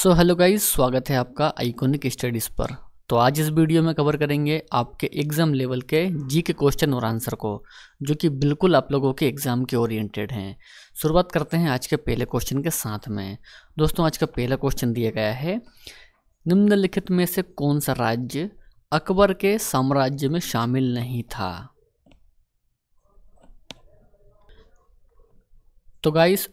So hello guys, स्वागत है आपका आइकॉनिक स्टडीज़ पर। तो आज इस वीडियो में कवर करेंगे आपके एग्ज़ाम लेवल के जी के क्वेश्चन और आंसर को, जो कि बिल्कुल आप लोगों के एग्ज़ाम के ओरिएंटेड हैं। शुरुआत करते हैं आज के पहले क्वेश्चन के साथ में। दोस्तों, आज का पहला क्वेश्चन दिया गया है, निम्नलिखित में से कौन सा राज्य अकबर के साम्राज्य में शामिल नहीं था। तो गाइस,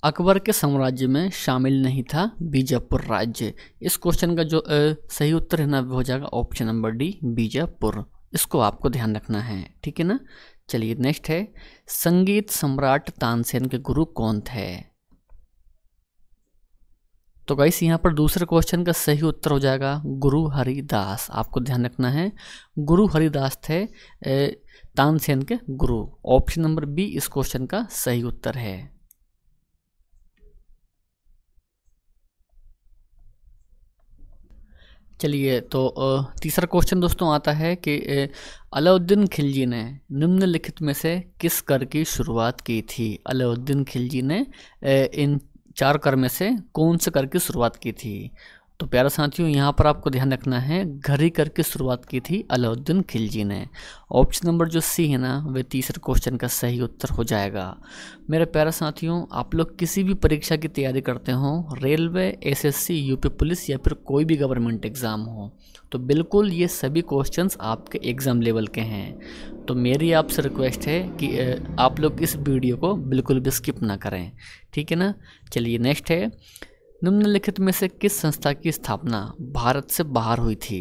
अकबर के साम्राज्य में शामिल नहीं था बीजापुर राज्य। इस क्वेश्चन का जो सही उत्तर है ना, वो हो जाएगा ऑप्शन नंबर डी, बीजापुर। इसको आपको ध्यान रखना है, ठीक है ना। चलिए नेक्स्ट है, संगीत सम्राट तानसेन के गुरु कौन थे। तो गाइस, यहाँ पर दूसरे क्वेश्चन का सही उत्तर हो जाएगा गुरु हरिदास। आपको ध्यान रखना है, गुरु हरिदास थे तानसेन के गुरु। ऑप्शन नंबर बी इस क्वेश्चन का सही उत्तर है। चलिए, तो तीसरा क्वेश्चन दोस्तों आता है कि अलाउद्दीन खिलजी ने निम्नलिखित में से किस कर की शुरुआत की थी। अलाउद्दीन खिलजी ने इन चार कर में से कौन से कर की शुरुआत की थी। तो प्यारे साथियों, यहाँ पर आपको ध्यान रखना है, घड़ी कर की शुरुआत की थी अलाउद्दीन खिलजी ने। ऑप्शन नंबर जो सी है ना, वह तीसरे क्वेश्चन का सही उत्तर हो जाएगा। मेरे प्यारे साथियों, आप लोग किसी भी परीक्षा की तैयारी करते हो, रेलवे, एसएससी, यूपी पुलिस या फिर कोई भी गवर्नमेंट एग्ज़ाम हो, तो बिल्कुल ये सभी क्वेश्चंस आपके एग्ज़ाम लेवल के हैं। तो मेरी आपसे रिक्वेस्ट है कि आप लोग इस वीडियो को बिल्कुल भी स्किप ना करें, ठीक है ना। चलिए नेक्स्ट है, निम्नलिखित में से किस संस्था की स्थापना भारत से बाहर हुई थी।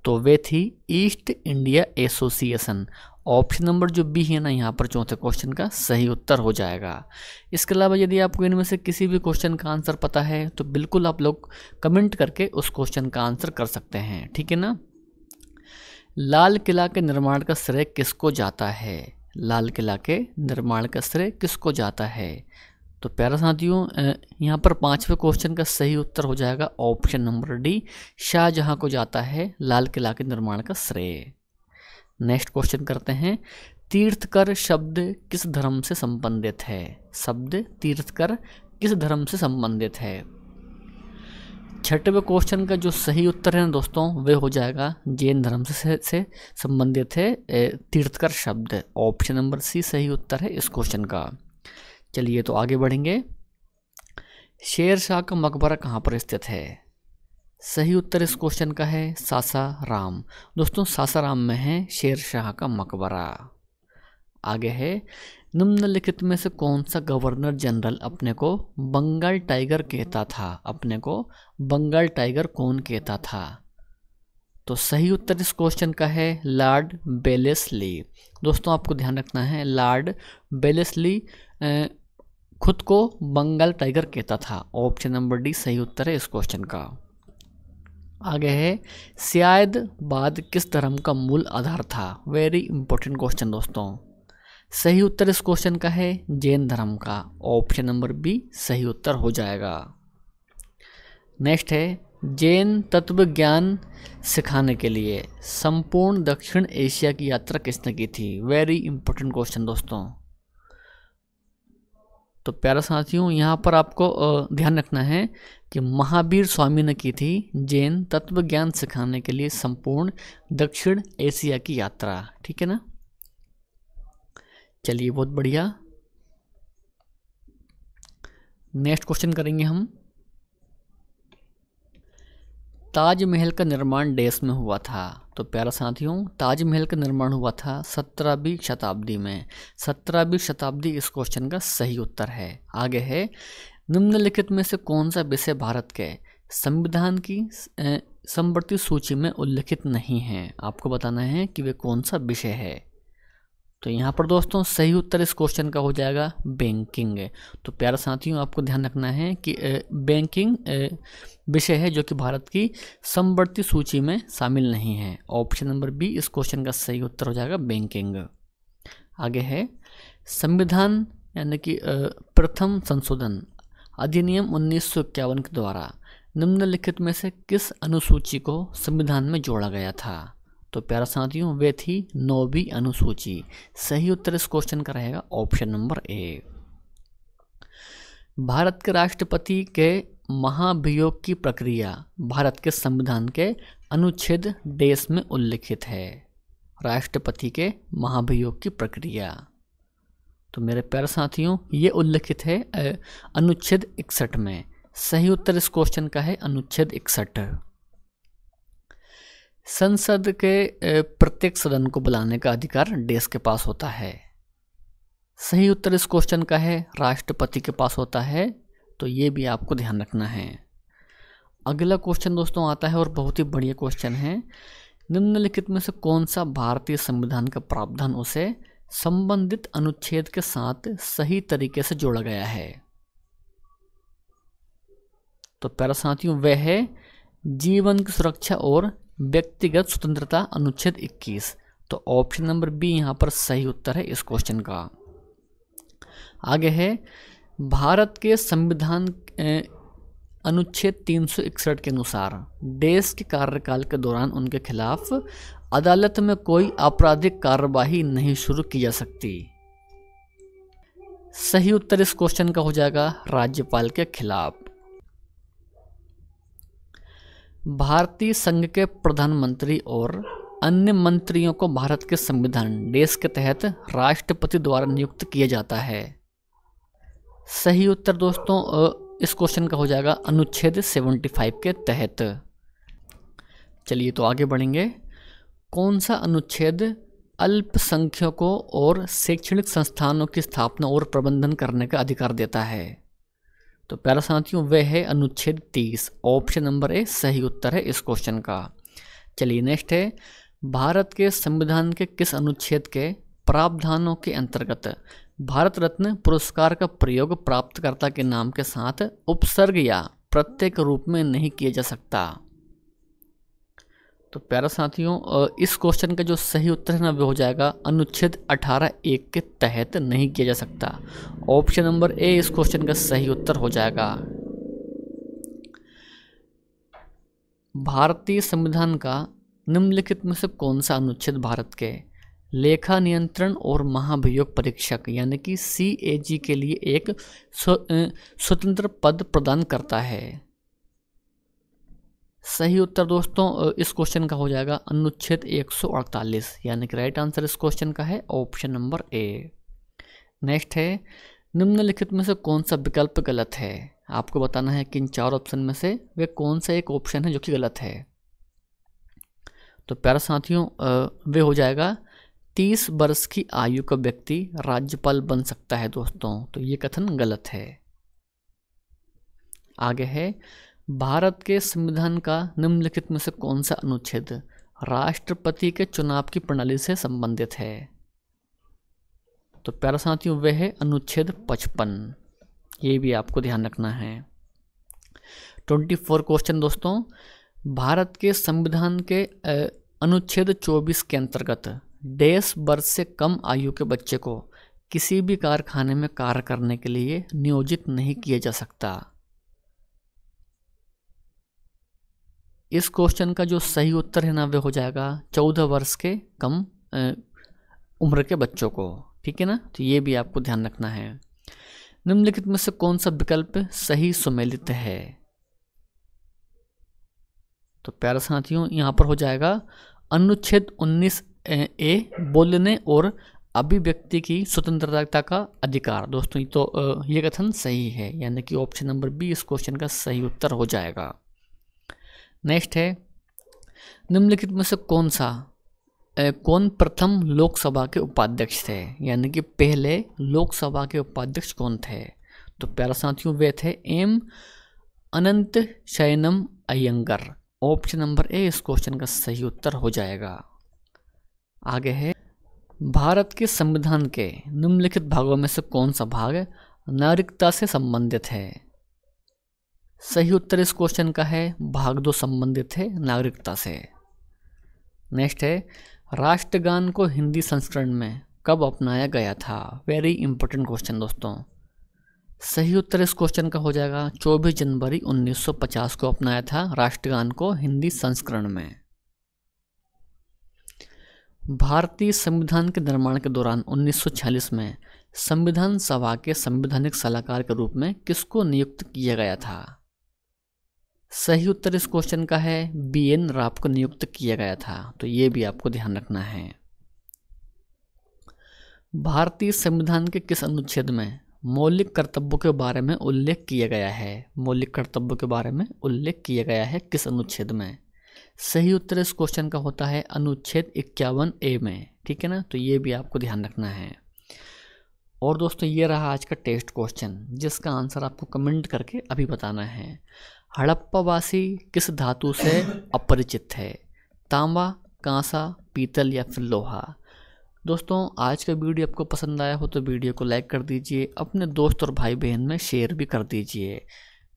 तो वे थी east India association. Option number जो बी है ना, यहाँ पर चौथे क्वेश्चन का सही उत्तर हो जाएगा। इसके अलावा यदि आपको इनमें से किसी भी क्वेश्चन का आंसर पता है तो बिल्कुल आप लोग कमेंट करके उस क्वेश्चन का आंसर कर सकते हैं, ठीक है ना। लाल किला के निर्माण का श्रेय किसको जाता है। लाल किला के निर्माण का श्रेय किसको जाता है। तो प्यारे साथियों, यहाँ पर पांचवें क्वेश्चन का सही उत्तर हो जाएगा ऑप्शन नंबर डी, शाहजहां को जाता है लाल किला के निर्माण का श्रेय। नेक्स्ट क्वेश्चन करते हैं, तीर्थकर शब्द किस धर्म से संबंधित है। शब्द तीर्थकर किस धर्म से संबंधित है। छठवें क्वेश्चन का जो सही उत्तर है ना दोस्तों, वह हो जाएगा जैन धर्म से संबंधित है तीर्थकर शब्द। ऑप्शन नंबर सी सही उत्तर है इस क्वेश्चन का। चलिए तो आगे बढ़ेंगे, शेर शाह का मकबरा कहाँ पर स्थित है। सही उत्तर इस क्वेश्चन का है सासाराम। दोस्तों, सासाराम में है शेर शाह का मकबरा। आगे है, निम्नलिखित में से कौन सा गवर्नर जनरल अपने को बंगाल टाइगर कहता था। अपने को बंगाल टाइगर कौन कहता था। तो सही उत्तर इस क्वेश्चन का है लॉर्ड वेलेस्ली। दोस्तों, आपको ध्यान रखना है, लॉर्ड वेलेस्ली खुद को बंगाल टाइगर कहता था। ऑप्शन नंबर डी सही उत्तर है इस क्वेश्चन का। आगे है, शायद बाद किस धर्म का मूल आधार था। वेरी इंपॉर्टेंट क्वेश्चन दोस्तों। सही उत्तर इस क्वेश्चन का है जैन धर्म का। ऑप्शन नंबर बी सही उत्तर हो जाएगा। नेक्स्ट है, जैन तत्व ज्ञान सिखाने के लिए संपूर्ण दक्षिण एशिया की यात्रा किसने की थी। वेरी इंपॉर्टेंट क्वेश्चन दोस्तों। तो प्यारे साथियों, यहाँ पर आपको ध्यान रखना है कि महावीर स्वामी ने की थी जैन तत्व ज्ञान सिखाने के लिए संपूर्ण दक्षिण एशिया की यात्रा, ठीक है ना। चलिए, बहुत बढ़िया। नेक्स्ट क्वेश्चन करेंगे हम, ताजमहल का निर्माण देश में हुआ था। तो प्यारा साथियों, ताजमहल का निर्माण हुआ था 17वीं शताब्दी में। 17वीं शताब्दी इस क्वेश्चन का सही उत्तर है। आगे है, निम्नलिखित में से कौन सा विषय भारत के संविधान की समवर्ती सूची में उल्लिखित नहीं है। आपको बताना है कि वे कौन सा विषय है। तो यहाँ पर दोस्तों सही उत्तर इस क्वेश्चन का हो जाएगा बैंकिंग। तो प्यारे साथियों, आपको ध्यान रखना है कि बैंकिंग विषय है जो कि भारत की समवर्ती सूची में शामिल नहीं है। ऑप्शन नंबर बी इस क्वेश्चन का सही उत्तर हो जाएगा बैंकिंग। आगे है, संविधान यानी कि प्रथम संशोधन अधिनियम 1951 के द्वारा निम्नलिखित में से किस अनुसूची को संविधान में जोड़ा गया था। तो प्यारा साथियों, वे थी 9वीं अनुसूची। सही उत्तर इस क्वेश्चन का रहेगा ऑप्शन नंबर ए। भारत के राष्ट्रपति के महाभियोग की प्रक्रिया भारत के संविधान के अनुच्छेद देश में उल्लिखित है। राष्ट्रपति के महाभियोग की प्रक्रिया, तो मेरे प्यारे साथियों ये उल्लिखित है अनुच्छेद 61 में। सही उत्तर इस क्वेश्चन का है अनुच्छेद 61। संसद के प्रत्येक सदन को बुलाने का अधिकार देश के पास होता है। सही उत्तर इस क्वेश्चन का है राष्ट्रपति के पास होता है, तो ये भी आपको ध्यान रखना है। अगला क्वेश्चन दोस्तों आता है और बहुत ही बढ़िया क्वेश्चन है। निम्नलिखित में से कौन सा भारतीय संविधान का प्रावधान उसे संबंधित अनुच्छेद के साथ सही तरीके से जोड़ा गया है? तो प्यारे साथियों वह है जीवन की सुरक्षा और व्यक्तिगत स्वतंत्रता अनुच्छेद 21। तो ऑप्शन नंबर बी यहाँ पर सही उत्तर है इस क्वेश्चन का। आगे है भारत के संविधान अनुच्छेद 361 के अनुसार देश के कार्यकाल के दौरान उनके खिलाफ अदालत में कोई आपराधिक कार्यवाही नहीं शुरू की जा सकती। सही उत्तर इस क्वेश्चन का हो जाएगा राज्यपाल के खिलाफ। भारतीय संघ के प्रधानमंत्री और अन्य मंत्रियों को भारत के संविधान देश के तहत राष्ट्रपति द्वारा नियुक्त किया जाता है। सही उत्तर दोस्तों इस क्वेश्चन का हो जाएगा अनुच्छेद 75 के तहत। चलिए तो आगे बढ़ेंगे। कौन सा अनुच्छेद अल्पसंख्यकों और शैक्षणिक संस्थानों की स्थापना और प्रबंधन करने का अधिकार देता है? तो प्यारे साथियों वह है अनुच्छेद 30। ऑप्शन नंबर ए सही उत्तर है इस क्वेश्चन का। चलिए नेक्स्ट है, भारत के संविधान के किस अनुच्छेद के प्रावधानों के अंतर्गत भारत रत्न पुरस्कार का प्रयोग प्राप्तकर्ता के नाम के साथ उपसर्ग या प्रत्यय के रूप में नहीं किया जा सकता? तो प्यारे साथियों इस क्वेश्चन का जो सही उत्तर है ना वो हो जाएगा अनुच्छेद 18(1) के तहत नहीं किया जा सकता। ऑप्शन नंबर ए इस क्वेश्चन का सही उत्तर हो जाएगा। भारतीय संविधान का निम्नलिखित में से कौन सा अनुच्छेद भारत के लेखा नियंत्रण और महाभियोग परीक्षक यानी कि CAG के लिए एक स्वतंत्र पद प्रदान करता है? सही उत्तर दोस्तों इस क्वेश्चन का हो जाएगा अनुच्छेद 148 यानी कि राइट आंसर इस क्वेश्चन का है ऑप्शन नंबर ए। नेक्स्ट है, निम्नलिखित में से कौन सा विकल्प गलत है? आपको बताना है कि इन 4 ऑप्शन में से वे कौन सा एक ऑप्शन है जो कि गलत है। तो प्यारे साथियों वे हो जाएगा 30 वर्ष की आयु का व्यक्ति राज्यपाल बन सकता है दोस्तों, तो ये कथन गलत है। आगे है, भारत के संविधान का निम्नलिखित में से कौन सा अनुच्छेद राष्ट्रपति के चुनाव की प्रणाली से संबंधित है? तो प्यारे साथियों वह है अनुच्छेद 55। ये भी आपको ध्यान रखना है। 24 क्वेश्चन दोस्तों, भारत के संविधान के अनुच्छेद 24 के अंतर्गत देश वर्ष से कम आयु के बच्चे को किसी भी कारखाने में कार्य करने के लिए नियोजित नहीं किया जा सकता। इस क्वेश्चन का जो सही उत्तर है ना वह हो जाएगा 14 वर्ष के कम उम्र के बच्चों को। ठीक है ना, तो ये भी आपको ध्यान रखना है। निम्नलिखित में से कौन सा विकल्प सही सुमेलित है? तो प्यारे साथियों यहाँ पर हो जाएगा अनुच्छेद 19A बोलने और अभिव्यक्ति की स्वतंत्रता का अधिकार। दोस्तों तो ये कथन सही है, यानी कि ऑप्शन नंबर बी इस क्वेश्चन का सही उत्तर हो जाएगा। नेक्स्ट है, निम्नलिखित में से कौन प्रथम लोकसभा के उपाध्यक्ष थे? यानी कि पहले लोकसभा के उपाध्यक्ष कौन थे? तो प्यारे साथियों वे थे M Ananthasayanam Ayyangar. Option number A इस क्वेश्चन का सही उत्तर हो जाएगा। आगे है, भारत के संविधान के निम्नलिखित भागों में से कौन सा भाग नागरिकता से संबंधित है? सही उत्तर इस क्वेश्चन का है भाग 2 संबंधित है नागरिकता से। नेक्स्ट है, राष्ट्रगान को हिंदी संस्करण में कब अपनाया गया था? वेरी इंपॉर्टेंट क्वेश्चन दोस्तों। सही उत्तर इस क्वेश्चन का हो जाएगा 24 जनवरी 1950 को अपनाया था राष्ट्रगान को हिंदी संस्करण में। भारतीय संविधान के निर्माण के दौरान 1946 में संविधान सभा के संवैधानिक सलाहकार के रूप में किसको नियुक्त किया गया था? सही उत्तर इस क्वेश्चन का है BN राव को नियुक्त किया गया था। तो ये भी आपको ध्यान रखना है। भारतीय संविधान के किस अनुच्छेद में मौलिक कर्तव्यों के बारे में उल्लेख किया गया है? मौलिक कर्तव्यों के बारे में उल्लेख किया गया है किस अनुच्छेद में? सही उत्तर इस क्वेश्चन का होता है अनुच्छेद 51A में। ठीक है ना, तो ये भी आपको ध्यान रखना है। और दोस्तों ये रहा आज का टेस्ट क्वेश्चन, जिसका आंसर आपको कमेंट करके अभी बताना है। हड़प्पावासी किस धातु से अपरिचित है? तांबा, कांसा, पीतल या फिर लोहा? दोस्तों आज का वीडियो आपको पसंद आया हो तो वीडियो को लाइक कर दीजिए, अपने दोस्त और भाई बहन में शेयर भी कर दीजिए।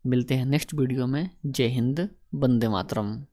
मिलते हैं नेक्स्ट वीडियो में। जय हिंद, वंदे मातरम।